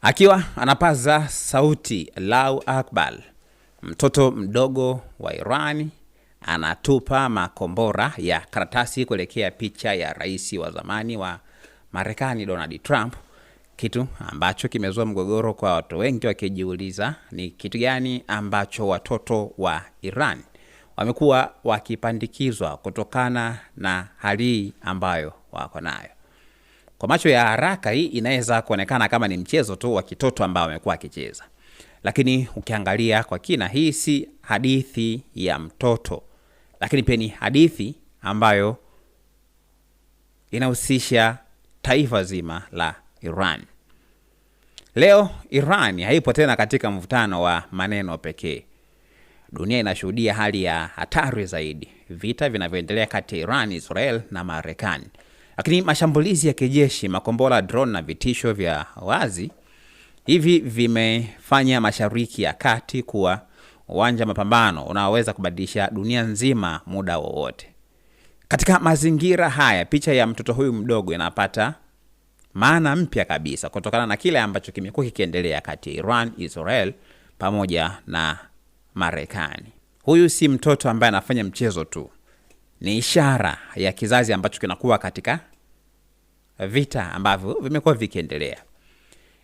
Akiwa anapaza sauti Allahu Akbar, mtoto mdogo wa Irani anatupa makombora ya karatasi kuelekea picha ya rais wa zamani wa Marekani Donald Trump, kitu ambacho kimezua mgogoro kwa watu wengi wakijiuliza ni kitu gani ambacho watoto wa Iran wamekuwa wakipandikizwa kutokana na hali ambayo wako nayo. Kwa macho ya haraka hii inaweza kuonekana kama ni mchezo tu wa kitoto ambao amekuwa akicheza. Lakini ukiangalia kwa kina, hii si hadithi ya mtoto, lakini pia ni hadithi ambayo inahusisha taifa zima la Iran. Leo Iran haipo tena katika mvutano wa maneno pekee. Dunia inashuhudia hali ya hatari zaidi, vita vinavyoendelea kati ya Iran, Israel na Marekani. Lakini mashambulizi ya kijeshi, makombora, drone na vitisho vya wazi hivi vimefanya Mashariki ya Kati kuwa uwanja mapambano unaoweza kubadilisha dunia nzima muda wowote. Katika mazingira haya, picha ya mtoto huyu mdogo inapata maana mpya kabisa kutokana na kile ambacho kimekuwa kikiendelea kati ya Iran, Israel pamoja na Marekani. Huyu si mtoto ambaye anafanya mchezo tu. Ni ishara ya kizazi ambacho kinakuwa katika vita ambavyo vimekuwa vikiendelea.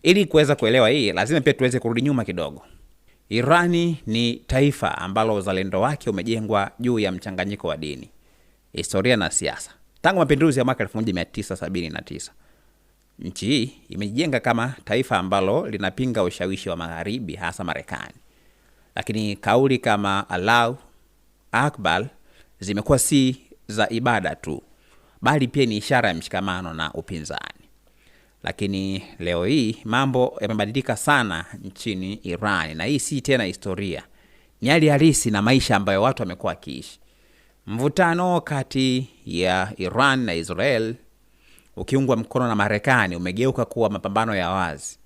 Ili kuweza kuelewa hii, lazima pia tuweze kurudi nyuma kidogo. Irani ni taifa ambalo uzalendo wake umejengwa juu ya mchanganyiko wa dini, historia na siasa. Tangu mapinduzi ya mwaka 1979, nchi hii imejijenga kama taifa ambalo linapinga ushawishi wa Magharibi, hasa Marekani. Lakini kauli kama Allahu Akbar zimekuwa si za ibada tu, bali pia ni ishara ya mshikamano na upinzani. Lakini leo hii mambo yamebadilika sana nchini Iran, na hii si tena historia, ni hali halisi na maisha ambayo watu wamekuwa wakiishi. Mvutano kati ya Iran na Israel ukiungwa mkono na Marekani umegeuka kuwa mapambano ya wazi.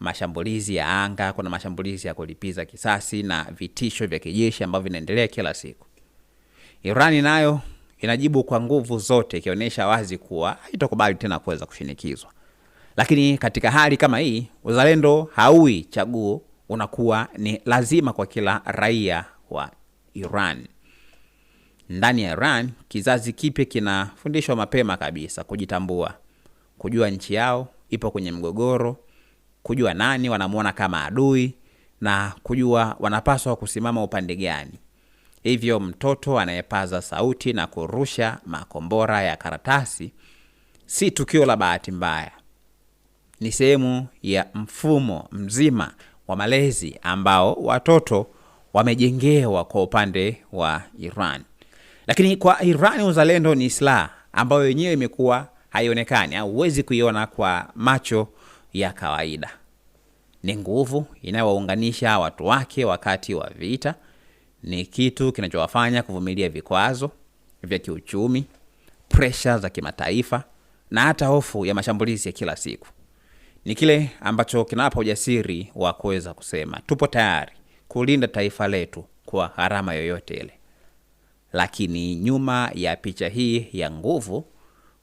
Mashambulizi ya anga, kuna mashambulizi ya kulipiza kisasi na vitisho vya kijeshi ambavyo vinaendelea kila siku. Iran nayo inajibu kwa nguvu zote, ikionyesha wazi kuwa haitokubali tena kuweza kushinikizwa. Lakini katika hali kama hii, uzalendo haui chaguo, unakuwa ni lazima kwa kila raia wa Iran. Ndani ya Iran, kizazi kipya kinafundishwa mapema kabisa kujitambua, kujua nchi yao ipo kwenye mgogoro, kujua nani wanamuona kama adui na kujua wanapaswa kusimama upande gani. Hivyo mtoto anayepaza sauti na kurusha makombora ya karatasi si tukio la bahati mbaya. Ni sehemu ya mfumo mzima wa malezi ambao watoto wamejengewa kwa upande wa Iran. Lakini kwa Iran uzalendo ni silaha ambayo yenyewe imekuwa haionekani au huwezi kuiona kwa macho ya kawaida. Ni nguvu inayowaunganisha watu wake wakati wa vita. Ni kitu kinachowafanya kuvumilia vikwazo vya kiuchumi, pressure za kimataifa na hata hofu ya mashambulizi ya kila siku. Ni kile ambacho kinawapa ujasiri wa kuweza kusema tupo tayari kulinda taifa letu kwa gharama yoyote ile. Lakini nyuma ya picha hii ya nguvu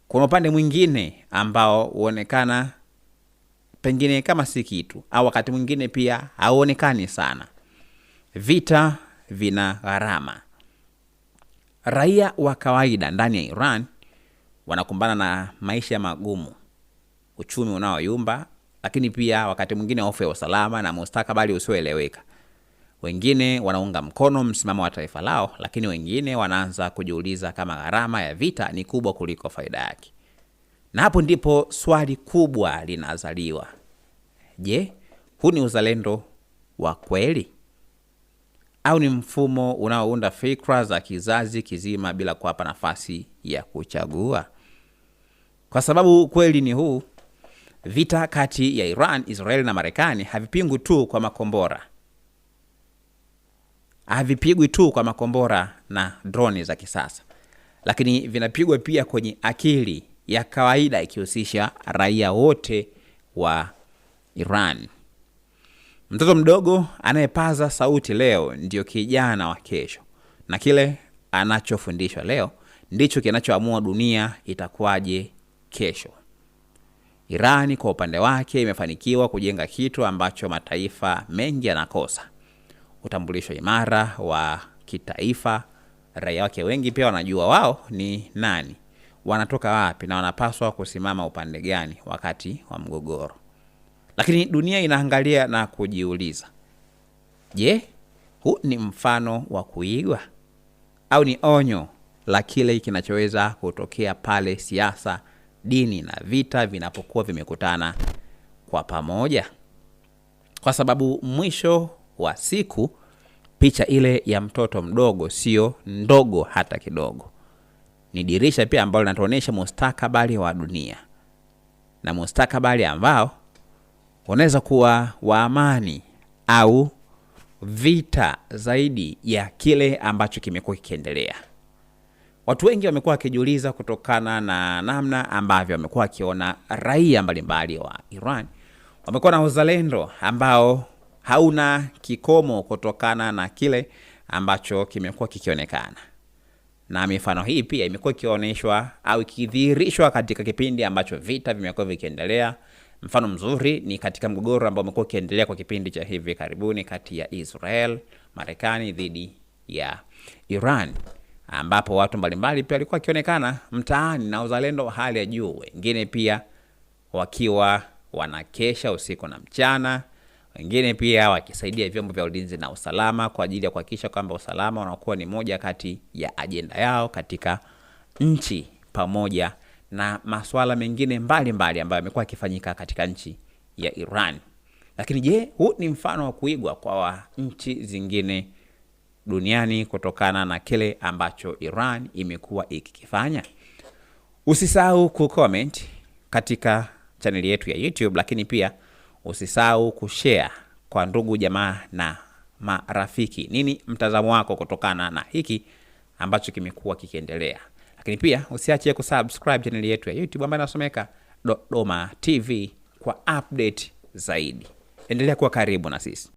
kuna upande mwingine ambao huonekana pengine kama si kitu, au wakati mwingine pia hauonekani sana. Vita vina gharama. Raia wa kawaida ndani ya Iran wanakumbana na maisha magumu, uchumi unaoyumba, lakini pia wakati mwingine hofu ya usalama na mustakabali usioeleweka. Wengine wanaunga mkono msimamo wa taifa lao, lakini wengine wanaanza kujiuliza kama gharama ya vita ni kubwa kuliko faida yake. Na hapo ndipo swali kubwa linazaliwa. Je, huu ni uzalendo wa kweli? Au ni mfumo unaounda fikra za kizazi kizima bila kuwapa nafasi ya kuchagua? Kwa sababu kweli ni huu, vita kati ya Iran, Israel na Marekani havipingwi tu kwa makombora. Havipigwi tu kwa makombora na drone za kisasa, lakini vinapigwa pia kwenye akili ya kawaida, ikihusisha raia wote wa Iran. Mtoto mdogo anayepaza sauti leo ndio kijana wa kesho, na kile anachofundishwa leo ndicho kinachoamua dunia itakuwaje kesho. Irani kwa upande wake imefanikiwa kujenga kitu ambacho mataifa mengi yanakosa: utambulisho imara wa kitaifa. Raia wake wengi pia wanajua wao ni nani, wanatoka wapi na wanapaswa kusimama upande gani wakati wa mgogoro. Lakini dunia inaangalia na kujiuliza, je, huu ni mfano wa kuigwa au ni onyo la kile kinachoweza kutokea pale siasa, dini na vita vinapokuwa vimekutana kwa pamoja? Kwa sababu mwisho wa siku picha ile ya mtoto mdogo sio ndogo hata kidogo. Ni dirisha pia ambalo linatuonyesha mustakabali wa dunia, na mustakabali ambao unaweza kuwa wa amani au vita zaidi ya kile ambacho kimekuwa kikiendelea. Watu wengi wamekuwa wakijiuliza kutokana na namna ambavyo wamekuwa wakiona raia mbalimbali wa Iran wamekuwa na uzalendo ambao hauna kikomo kutokana na kile ambacho kimekuwa kikionekana. Na mifano hii pia imekuwa ikionyeshwa au ikidhihirishwa katika kipindi ambacho vita vimekuwa vikiendelea. Mfano mzuri ni katika mgogoro ambao umekuwa ukiendelea kwa kipindi cha hivi karibuni kati ya Israel, Marekani dhidi ya Iran, ambapo watu mbalimbali pia walikuwa wakionekana mtaani na uzalendo wa hali ya juu, wengine pia wakiwa wanakesha usiku na mchana, wengine pia wakisaidia vyombo vya ulinzi na usalama kwa ajili ya kuhakikisha kwamba usalama unakuwa ni moja kati ya ajenda yao katika nchi, pamoja na masuala mengine mbalimbali ambayo yamekuwa yakifanyika katika nchi ya Iran. Lakini je, huu ni mfano wa kuigwa kwa nchi zingine duniani kutokana na kile ambacho Iran imekuwa ikikifanya? Usisahau kucomment katika channel yetu ya YouTube, lakini pia usisahau kushare kwa ndugu, jamaa na marafiki. Nini mtazamo wako kutokana na hiki ambacho kimekuwa kikiendelea? Lakini pia usiache kusubscribe channel yetu ya YouTube ambayo inasomeka Dodoma TV kwa update zaidi. Endelea kuwa karibu na sisi.